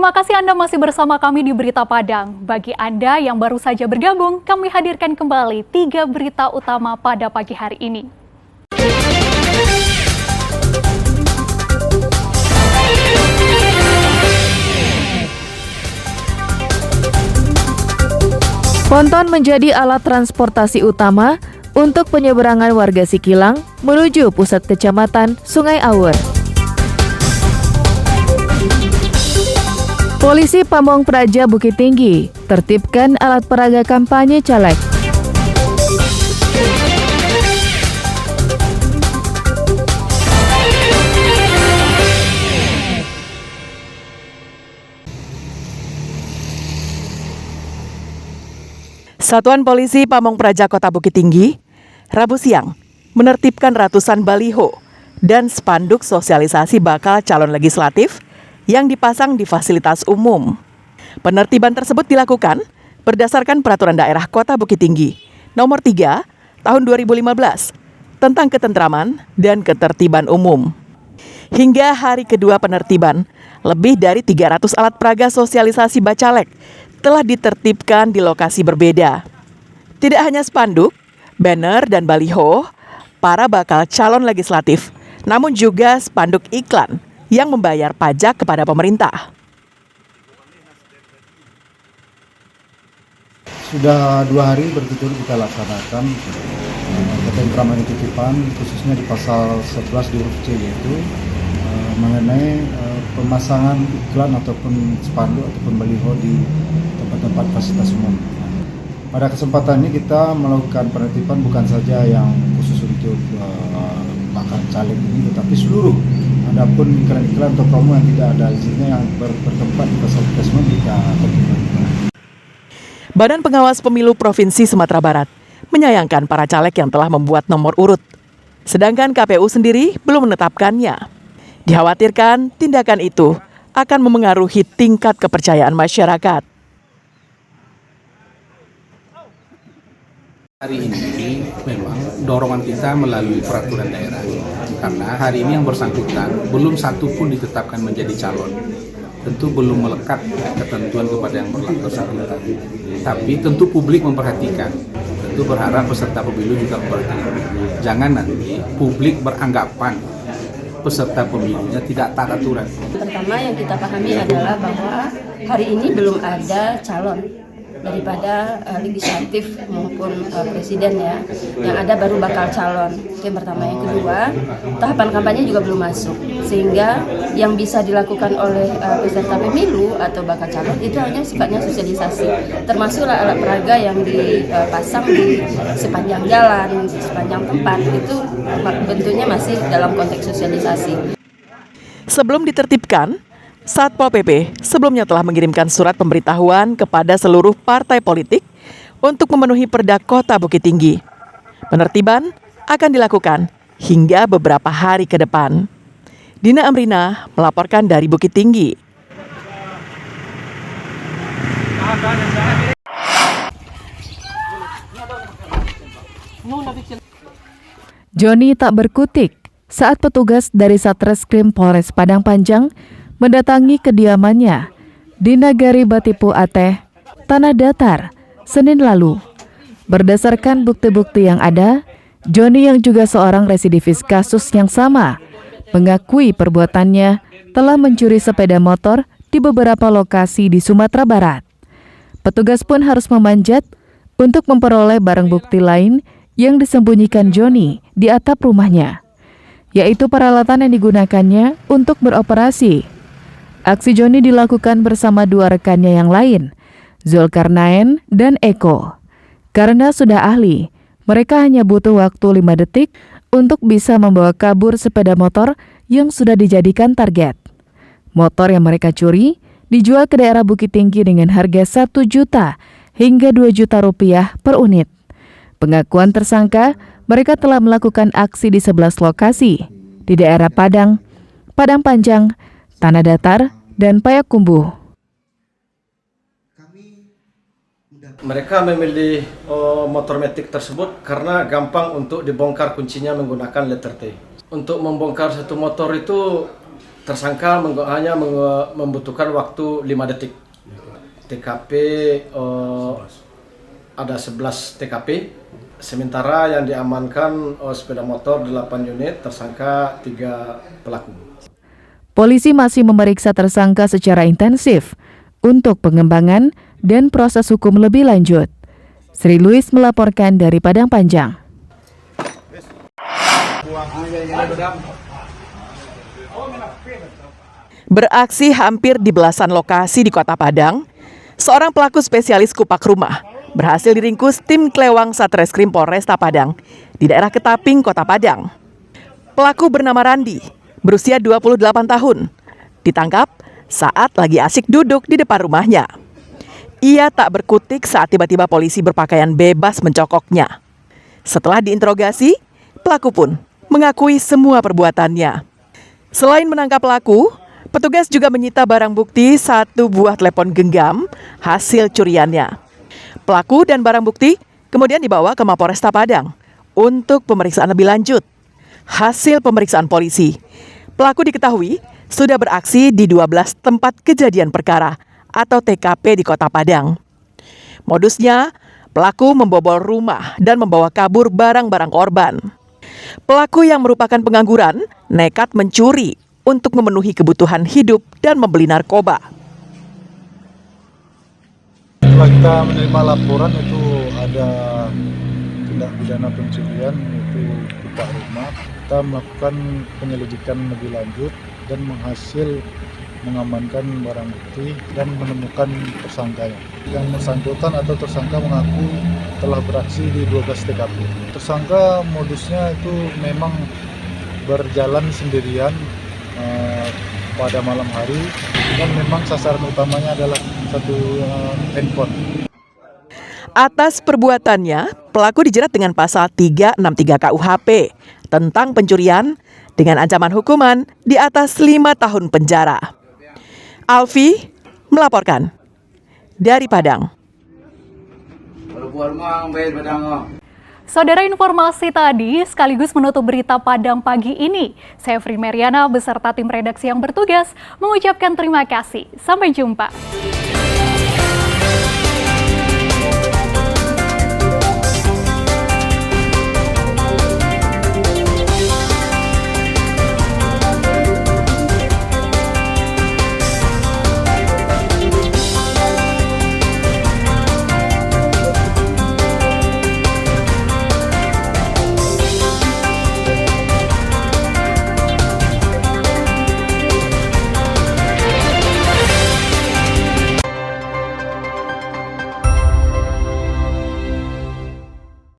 Terima kasih Anda masih bersama kami di Berita Padang. Bagi Anda yang baru saja bergabung, kami hadirkan kembali 3 berita utama pada pagi hari ini. Ponton menjadi alat transportasi utama untuk penyeberangan warga Sikilang menuju pusat kecamatan Sungai Awur. Polisi Pamong Praja Bukit Tinggi tertibkan alat peraga kampanye caleg. Satuan Polisi Pamong Praja Kota Bukit Tinggi, Rabu siang, menertibkan ratusan baliho dan spanduk sosialisasi bakal calon legislatif yang dipasang di fasilitas umum. Penertiban tersebut dilakukan berdasarkan Peraturan Daerah Kota Bukit Tinggi Nomor 3 Tahun 2015 tentang ketentraman dan ketertiban umum. Hingga hari kedua penertiban, lebih dari 300 alat peraga sosialisasi bacalek telah ditertibkan di lokasi berbeda. Tidak hanya spanduk, banner, dan baliho para bakal calon legislatif, namun juga spanduk iklan yang membayar pajak kepada pemerintah. Sudah 2 hari berturut-turut kita laksanakan ketentraman titipan, khususnya di pasal 11 di huruf C, yaitu mengenai pemasangan iklan ataupun spanduk ataupun baliho di tempat-tempat fasilitas umum. Pada kesempatan ini kita melakukan penertiban bukan saja yang khusus untuk bakal caleg ini, tetapi seluruh. Adapun iklan-iklan atau promo yang tidak ada izinnya yang bertempat di fasilitas umum kita tertibkan. Badan Pengawas Pemilu Provinsi Sumatera Barat menyayangkan para caleg yang telah membuat nomor urut. Sedangkan KPU sendiri belum menetapkannya. Dikhawatirkan tindakan itu akan memengaruhi tingkat kepercayaan masyarakat. Hari ini memang dorongan kita melalui peraturan daerah, karena hari ini yang bersangkutan belum satu pun ditetapkan menjadi calon. Tentu belum melekat ketentuan kepada yang bersangkutan. Tapi tentu publik memperhatikan, tentu berharap peserta pemilu juga memperhatikan. Jangan nanti publik beranggapan peserta pemilunya tidak taat aturan. Pertama yang kita pahami adalah bahwa hari ini belum ada calon daripada legislatif maupun presiden ya, yang ada baru bakal calon. Itu yang pertama. Yang kedua, tahapan kampanye juga belum masuk, sehingga yang bisa dilakukan oleh peserta pemilu atau bakal calon itu hanya sifatnya sosialisasi, termasuk alat peraga yang dipasang di sepanjang jalan, di sepanjang tempat, itu bentuknya masih dalam konteks sosialisasi. Sebelum ditertibkan, Satpol PP sebelumnya telah mengirimkan surat pemberitahuan kepada seluruh partai politik untuk memenuhi Perda Kota Bukit Tinggi. Penertiban akan dilakukan hingga beberapa hari ke depan. Dina Amrina melaporkan dari Bukit Tinggi. Joni tak berkutik saat petugas dari Satreskrim Polres Padang Panjang mendatangi kediamannya di Nagari Batipu Ateh, Tanah Datar, Senin lalu. Berdasarkan bukti-bukti yang ada, Joni yang juga seorang residivis kasus yang sama mengakui perbuatannya telah mencuri sepeda motor di beberapa lokasi di Sumatera Barat. Petugas pun harus memanjat untuk memperoleh barang bukti lain yang disembunyikan Joni di atap rumahnya, yaitu peralatan yang digunakannya untuk beroperasi. Aksi Joni dilakukan bersama 2 rekannya yang lain, Zulkarnain dan Eko. Karena sudah ahli, mereka hanya butuh waktu 5 detik untuk bisa membawa kabur sepeda motor yang sudah dijadikan target. Motor yang mereka curi dijual ke daerah Bukit Tinggi dengan harga 1 juta hingga 2 juta rupiah per unit. Pengakuan tersangka, mereka telah melakukan aksi di 11 lokasi, di daerah Padang, Padang Panjang, Tanah Datar, dan Payakumbuh. Mereka memilih motor metik tersebut karena gampang untuk dibongkar kuncinya menggunakan letter T. Untuk membongkar satu motor itu Tersangka hanya membutuhkan waktu 5 detik. TKP ada 11 TKP. Sementara yang diamankan sepeda motor 8 unit, tersangka 3 pelaku. Polisi masih memeriksa tersangka secara intensif untuk pengembangan dan proses hukum lebih lanjut. Sri Louis melaporkan dari Padang Panjang. Beraksi hampir di belasan lokasi di Kota Padang, seorang pelaku spesialis kupak rumah berhasil diringkus tim Klewang Satreskrim Polresta Padang di daerah Ketaping, Kota Padang. Pelaku bernama Randi, berusia 28 tahun, ditangkap saat lagi asik duduk di depan rumahnya. Ia tak berkutik saat tiba-tiba polisi berpakaian bebas mencokoknya. Setelah diinterogasi, pelaku pun mengakui semua perbuatannya. Selain menangkap pelaku, petugas juga menyita barang bukti 1 buah telepon genggam hasil curiannya. Pelaku dan barang bukti kemudian dibawa ke Mapolresta Padang untuk pemeriksaan lebih lanjut. Hasil pemeriksaan polisi, pelaku diketahui sudah beraksi di 12 tempat kejadian perkara atau TKP di Kota Padang. Modusnya, pelaku membobol rumah dan membawa kabur barang-barang korban. Pelaku yang merupakan pengangguran nekat mencuri untuk memenuhi kebutuhan hidup dan membeli narkoba. Setelah kita menerima laporan itu ada tindak pidana pencurian yaitu kupak rumah, kita melakukan penyelidikan lebih lanjut dan mengamankan barang bukti dan menemukan tersangkanya. Yang bersangkutan atau tersangka mengaku telah beraksi di 12 TKP. Tersangka modusnya itu memang berjalan sendirian pada malam hari dan memang sasaran utamanya adalah satu handphone. Atas perbuatannya, pelaku dijerat dengan pasal 363 KUHP tentang pencurian dengan ancaman hukuman di atas 5 tahun penjara. Alfi melaporkan dari Padang. Saudara, informasi tadi sekaligus menutup berita Padang pagi ini. Saya Fri Meriana beserta tim redaksi yang bertugas mengucapkan terima kasih. Sampai jumpa.